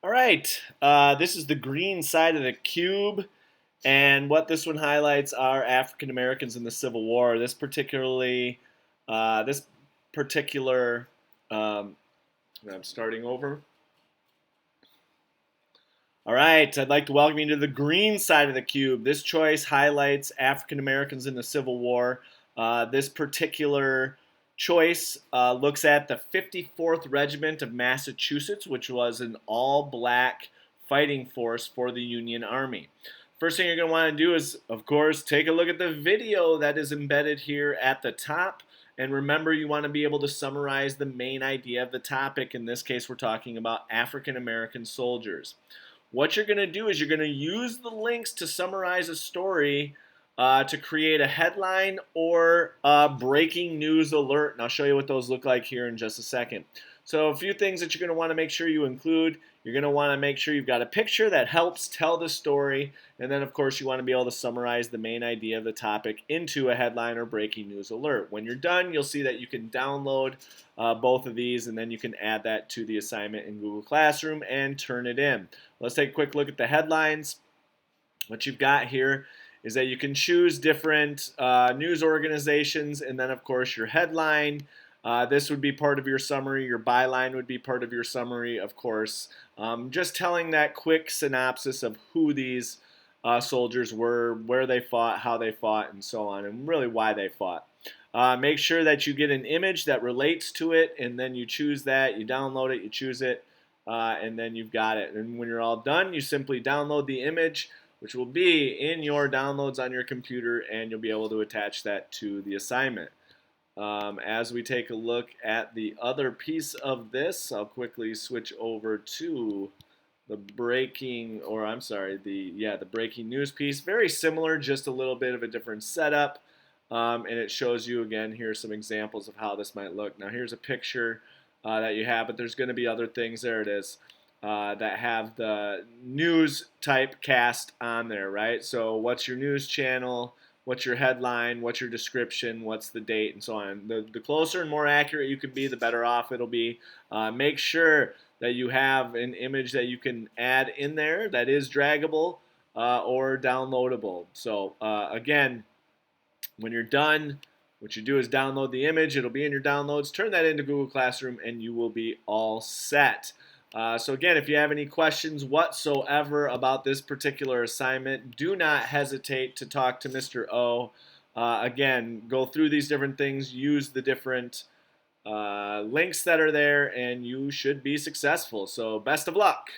All right, this is the green side of the cube, and what this one highlights are African Americans in the Civil War. This particular, um, I'm starting over. All right, I'd like to welcome you to the green side of the cube. This choice highlights African Americans in the Civil War. This particular choice looks at the 54th Regiment of Massachusetts, which was an all black fighting force for the Union Army. First thing you're going to want to do is, of course, take a look at the video that is embedded here at the top. And remember, you want to be able to summarize the main idea of the topic. In this case, we're talking about African American soldiers. What you're going to do is you're going to use the links to summarize a story to create a headline or a breaking news alert. And I'll show you what those look like here in just a second. So a few things that you're going to want to make sure you include. You're going to want to make sure you've got a picture that helps tell the story. And then, of course, you want to be able to summarize the main idea of the topic into a headline or breaking news alert. When you're done, you'll see that you can download both of these, and then you can add that to the assignment in Google Classroom and turn it in. Let's take a quick look at the headlines. What you've got here is that you can choose different news organizations, and then, of course, your headline. This would be part of your summary. Your byline would be part of your summary, of course. Just telling that quick synopsis of who these soldiers were, where they fought, how they fought, and so on, and really why they fought. Make sure that you get an image that relates to it, and then you choose that, you download it, you choose it, and then you've got it. And when you're all done, you simply download the image, which will be in your downloads on your computer, and you'll be able to attach that to the assignment. As we take a look at the other piece of this, I'll quickly switch over to the breaking, or I'm sorry, the breaking news piece. Very similar, just a little bit of a different setup. And it shows you again here some examples of how this might look. Now here's a picture that you have, but there's going to be other things. There it is. That have the news type cast on there, right? So what's your news channel? What's your headline? What's your description? What's the date? And so on. The closer and more accurate you can be, the better off it'll be. Make sure that you have an image that you can add in there that is draggable or downloadable. So again, when you're done, what you do is download the image. It'll be in your downloads. Turn that into Google Classroom, and you will be all set. So again, if you have any questions whatsoever about this particular assignment, do not hesitate to talk to Mr. O. Again, go through these different things, use the different links that are there, and you should be successful. So best of luck.